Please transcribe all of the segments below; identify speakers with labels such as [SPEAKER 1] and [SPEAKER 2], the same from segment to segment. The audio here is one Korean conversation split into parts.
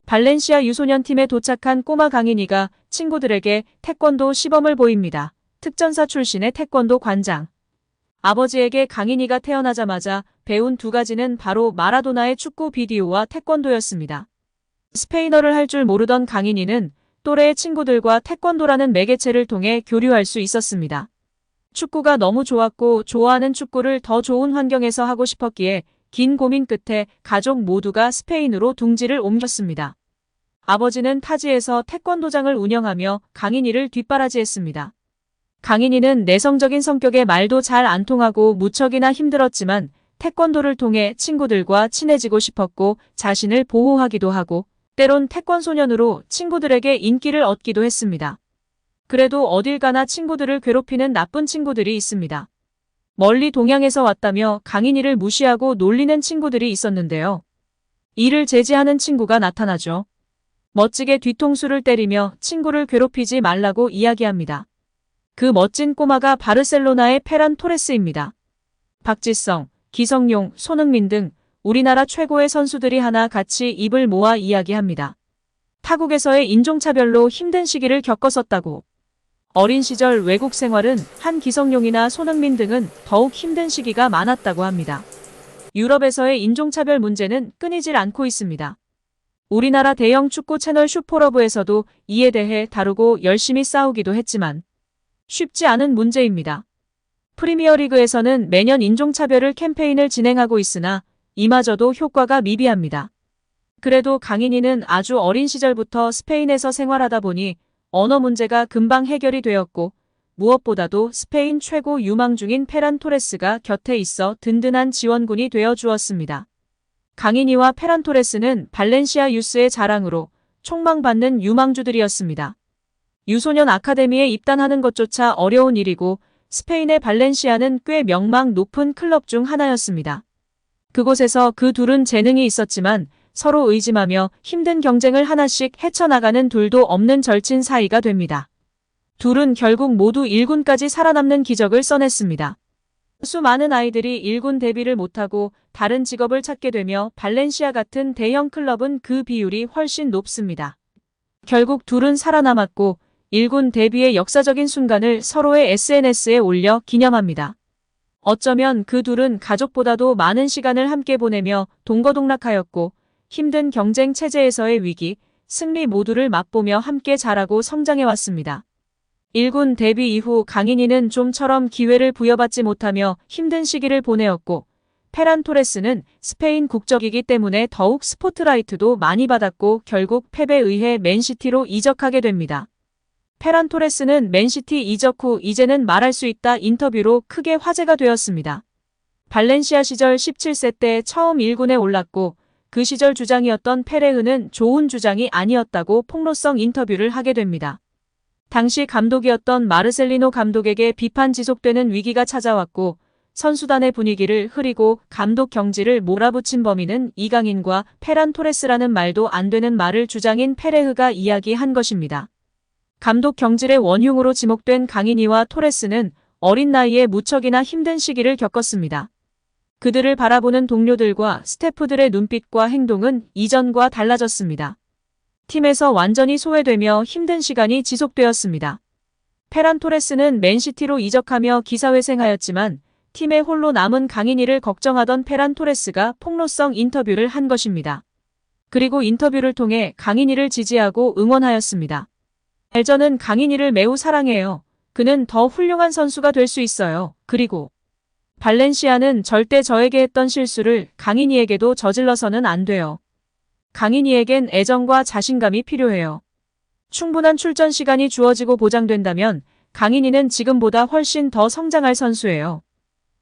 [SPEAKER 1] 발렌시아 유소년 팀에 도착한 꼬마 강인이가 친구들에게 태권도 시범을 보입니다. 특전사 출신의 태권도 관장. 아버지에게 강인이가 태어나자마자 배운 두 가지는 바로 마라도나의 축구 비디오와 태권도였습니다. 스페인어를 할 줄 모르던 강인이는 또래의 친구들과 태권도라는 매개체를 통해 교류할 수 있었습니다. 축구가 너무 좋았고 좋아하는 축구를 더 좋은 환경에서 하고 싶었기에 긴 고민 끝에 가족 모두가 스페인으로 둥지를 옮겼습니다. 아버지는 타지에서 태권도장을 운영하며 강인이를 뒷바라지했습니다. 강인이는 내성적인 성격에 말도 잘 안 통하고 무척이나 힘들었지만 태권도를 통해 친구들과 친해지고 싶었고 자신을 보호하기도 하고 때론 태권소년으로 친구들에게 인기를 얻기도 했습니다. 그래도 어딜 가나 친구들을 괴롭히는 나쁜 친구들이 있습니다. 멀리 동양에서 왔다며 강인이를 무시하고 놀리는 친구들이 있었는데요. 이를 제지하는 친구가 나타나죠. 멋지게 뒤통수를 때리며 친구를 괴롭히지 말라고 이야기합니다. 그 멋진 꼬마가 바르셀로나의 페란 토레스입니다. 박지성, 기성용, 손흥민 등 우리나라 최고의 선수들이 하나같이 입을 모아 이야기합니다. 타국에서의 인종차별로 힘든 시기를 겪었었다고. 어린 시절 외국 생활은 한 기성용이나 손흥민 등은 더욱 힘든 시기가 많았다고 합니다. 유럽에서의 인종차별 문제는 끊이질 않고 있습니다. 우리나라 대형 축구 채널 슈퍼러브에서도 이에 대해 다루고 열심히 싸우기도 했지만 쉽지 않은 문제입니다. 프리미어리그에서는 매년 인종차별을 캠페인을 진행하고 있으나 이마저도 효과가 미비합니다. 그래도 강인이는 아주 어린 시절부터 스페인에서 생활하다 보니 언어 문제가 금방 해결이 되었고 무엇보다도 스페인 최고 유망 중인 페란 토레스가 곁에 있어 든든한 지원군이 되어 주었습니다. 강인이와 페란 토레스는 발렌시아 유스의 자랑으로 촉망받는 유망주들이었습니다. 유소년 아카데미에 입단하는 것조차 어려운 일이고 스페인의 발렌시아는 꽤 명망 높은 클럽 중 하나였습니다. 그곳에서 그 둘은 재능이 있었지만 서로 의심하며 힘든 경쟁을 하나씩 헤쳐나가는 둘도 없는 절친 사이가 됩니다. 둘은 결국 모두 1군까지 살아남는 기적을 써냈습니다. 수많은 아이들이 1군 데뷔를 못하고 다른 직업을 찾게 되며 발렌시아 같은 대형 클럽은 그 비율이 훨씬 높습니다. 결국 둘은 살아남았고 1군 데뷔의 역사적인 순간을 서로의 SNS에 올려 기념합니다. 어쩌면 그 둘은 가족보다도 많은 시간을 함께 보내며 동거동락하였고 힘든 경쟁 체제에서의 위기, 승리 모두를 맛보며 함께 자라고 성장해왔습니다. 1군 데뷔 이후 강인이는 좀처럼 기회를 부여받지 못하며 힘든 시기를 보내었고 페란 토레스는 스페인 국적이기 때문에 더욱 스포트라이트도 많이 받았고 결국 패배에 의해 맨시티로 이적하게 됩니다. 페란 토레스는 맨시티 이적 후 이제는 말할 수 있다 인터뷰로 크게 화제가 되었습니다. 발렌시아 시절 17세 때 처음 1군에 올랐고 그 시절 주장이었던 페레흐는 좋은 주장이 아니었다고 폭로성 인터뷰를 하게 됩니다. 당시 감독이었던 마르셀리노 감독에게 비판 지속되는 위기가 찾아왔고 선수단의 분위기를 흐리고 감독 경지를 몰아붙인 범인은 이강인과 페란 토레스라는 말도 안 되는 말을 주장인 페레흐가 이야기한 것입니다. 감독 경질의 원흉으로 지목된 강인이와 토레스는 어린 나이에 무척이나 힘든 시기를 겪었습니다. 그들을 바라보는 동료들과 스태프들의 눈빛과 행동은 이전과 달라졌습니다. 팀에서 완전히 소외되며 힘든 시간이 지속되었습니다. 페란 토레스는 맨시티로 이적하며 기사회생하였지만 팀에 홀로 남은 강인이를 걱정하던 페란 토레스가 폭로성 인터뷰를 한 것입니다. 그리고 인터뷰를 통해 강인이를 지지하고 응원하였습니다. 저는 강인이를 매우 사랑해요. 그는 더 훌륭한 선수가 될 수 있어요. 그리고 발렌시아는 절대 저에게 했던 실수를 강인이에게도 저질러서는 안 돼요. 강인이에겐 애정과 자신감이 필요해요. 충분한 출전 시간이 주어지고 보장된다면 강인이는 지금보다 훨씬 더 성장할 선수예요.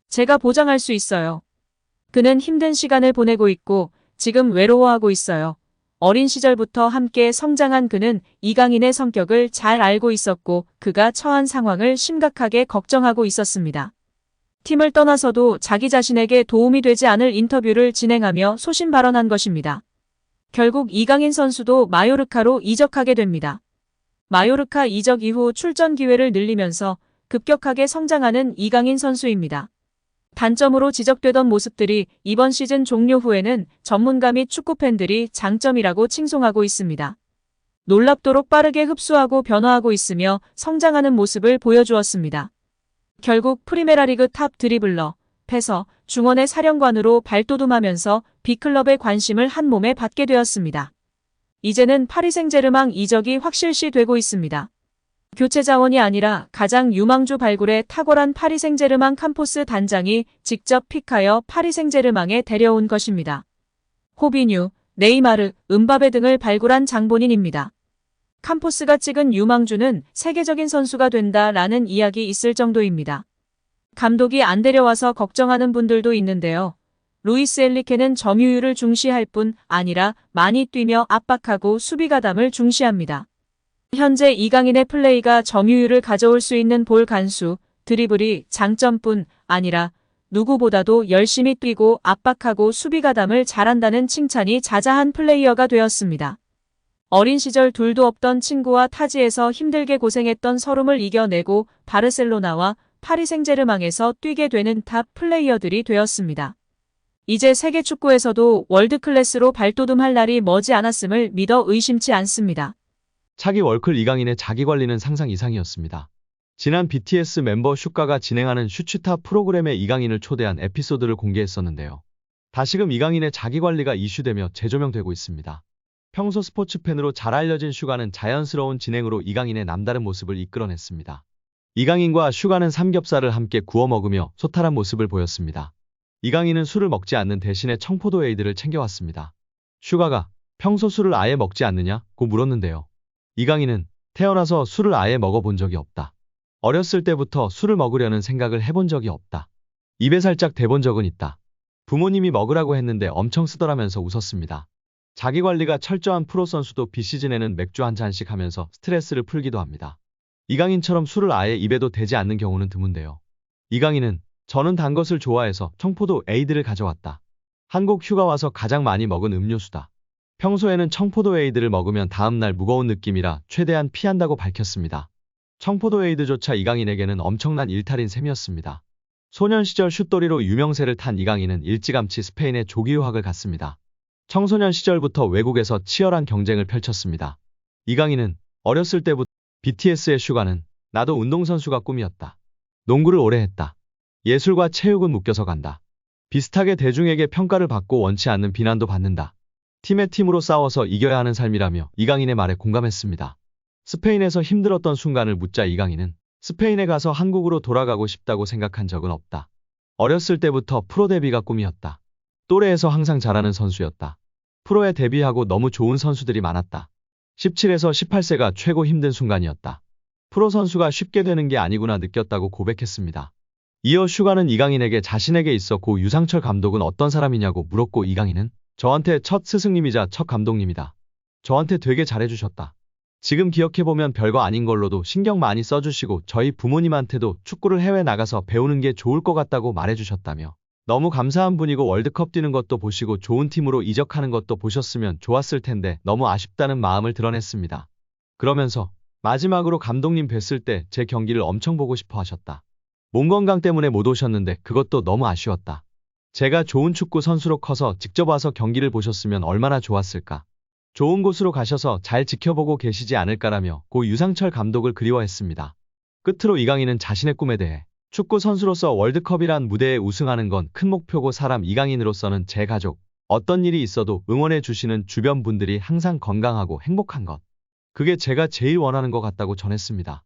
[SPEAKER 1] 제가 보장할 수 있어요. 그는 힘든 시간을 보내고 있고 지금 외로워하고 있어요. 어린 시절부터 함께 성장한 그는 이강인의 성격을 잘 알고 있었고 그가 처한 상황을 심각하게 걱정하고 있었습니다. 팀을 떠나서도 자기 자신에게 도움이 되지 않을 인터뷰를 진행하며 소신 발언한 것입니다. 결국 이강인 선수도 마요르카로 이적하게 됩니다. 마요르카 이적 이후 출전 기회를 늘리면서 급격하게 성장하는 이강인 선수입니다. 단점으로 지적되던 모습들이 이번 시즌 종료 후에는 전문가 및 축구팬들이 장점이라고 칭송하고 있습니다. 놀랍도록 빠르게 흡수하고 변화하고 있으며 성장하는 모습을 보여주었습니다. 결국 프리메라리그 탑 드리블러, 패서, 중원의 사령관으로 발돋움하면서 B클럽의 관심을 한 몸에 받게 되었습니다. 이제는 파리 생제르맹 이적이 확실시되고 있습니다. 교체 자원이 아니라 가장 유망주 발굴에 탁월한 파리 생제르맹 캄포스 단장이 직접 픽하여 파리 생제르맹에 데려온 것입니다. 호비뉴, 네이마르, 음바페 등을 발굴한 장본인입니다. 캄포스가 찍은 유망주는 세계적인 선수가 된다라는 이야기 있을 정도입니다. 감독이 안 데려와서 걱정하는 분들도 있는데요. 루이스 엔리케는 점유율을 중시할 뿐 아니라 많이 뛰며 압박하고 수비 가담을 중시합니다. 현재 이강인의 플레이가 점유율을 가져올 수 있는 볼 간수, 드리블이 장점뿐 아니라 누구보다도 열심히 뛰고 압박하고 수비 가담을 잘한다는 칭찬이 자자한 플레이어가 되었습니다. 어린 시절 둘도 없던 친구와 타지에서 힘들게 고생했던 서름을 이겨내고 바르셀로나와 파리 생제르맹에서 뛰게 되는 탑 플레이어들이 되었습니다. 이제 세계 축구에서도 월드 클래스로 발돋움할 날이 머지 않았음을 믿어 의심치 않습니다.
[SPEAKER 2] 차기 월클 이강인의 자기관리는 상상 이상이었습니다. 지난 BTS 멤버 슈가가 진행하는 슈츠타 프로그램에 이강인을 초대한 에피소드를 공개했었는데요. 다시금 이강인의 자기관리가 이슈되며 재조명되고 있습니다. 평소 스포츠 팬으로 잘 알려진 슈가는 자연스러운 진행으로 이강인의 남다른 모습을 이끌어냈습니다. 이강인과 슈가는 삼겹살을 함께 구워 먹으며 소탈한 모습을 보였습니다. 이강인은 술을 먹지 않는 대신에 청포도 에이드를 챙겨왔습니다. 슈가가 평소 술을 아예 먹지 않느냐고 물었는데요. 이강인은 태어나서 술을 아예 먹어본 적이 없다. 어렸을 때부터 술을 먹으려는 생각을 해본 적이 없다. 입에 살짝 대본 적은 있다. 부모님이 먹으라고 했는데 엄청 쓰더라면서 웃었습니다. 자기관리가 철저한 프로 선수도 비시즌에는 맥주 한 잔씩 하면서 스트레스를 풀기도 합니다. 이강인처럼 술을 아예 입에도 대지 않는 경우는 드문데요. 이강인은 저는 단 것을 좋아해서 청포도 에이드를 가져왔다. 한국 휴가 와서 가장 많이 먹은 음료수다. 평소에는 청포도 에이드를 먹으면 다음날 무거운 느낌이라 최대한 피한다고 밝혔습니다. 청포도 에이드조차 이강인에게는 엄청난 일탈인 셈이었습니다. 소년 시절 슛돌이로 유명세를 탄 이강인은 일찌감치 스페인에 조기 유학을 갔습니다. 청소년 시절부터 외국에서 치열한 경쟁을 펼쳤습니다. 이강인은 어렸을 때부터 BTS의 슈가는 나도 운동선수가 꿈이었다. 농구를 오래 했다. 예술과 체육은 묶여서 간다. 비슷하게 대중에게 평가를 받고 원치 않는 비난도 받는다. 팀의 팀으로 싸워서 이겨야 하는 삶이라며 이강인의 말에 공감했습니다. 스페인에서 힘들었던 순간을 묻자 이강인은 스페인에 가서 한국으로 돌아가고 싶다고 생각한 적은 없다. 어렸을 때부터 프로 데뷔가 꿈이었다. 또래에서 항상 잘하는 선수였다. 프로에 데뷔하고 너무 좋은 선수들이 많았다. 17에서 18세가 최고 힘든 순간이었다. 프로 선수가 쉽게 되는 게 아니구나 느꼈다고 고백했습니다. 이어 슈가는 이강인에게 자신에게 있어 고 유상철 감독은 어떤 사람이냐고 물었고 이강인은 저한테 첫 스승님이자 첫 감독님이다. 저한테 되게 잘해주셨다. 지금 기억해보면 별거 아닌 걸로도 신경 많이 써주시고 저희 부모님한테도 축구를 해외 나가서 배우는 게 좋을 것 같다고 말해주셨다며 너무 감사한 분이고 월드컵 뛰는 것도 보시고 좋은 팀으로 이적하는 것도 보셨으면 좋았을 텐데 너무 아쉽다는 마음을 드러냈습니다. 그러면서 마지막으로 감독님 뵀을 때 제 경기를 엄청 보고 싶어 하셨다. 몸 건강 때문에 못 오셨는데 그것도 너무 아쉬웠다. 제가 좋은 축구 선수로 커서 직접 와서 경기를 보셨으면 얼마나 좋았을까. 좋은 곳으로 가셔서 잘 지켜보고 계시지 않을까라며 고 유상철 감독을 그리워했습니다. 끝으로 이강인은 자신의 꿈에 대해 축구 선수로서 월드컵이란 무대에 우승하는 건 큰 목표고 사람 이강인으로서는 제 가족, 어떤 일이 있어도 응원해 주시는 주변 분들이 항상 건강하고 행복한 것. 그게 제가 제일 원하는 것 같다고 전했습니다.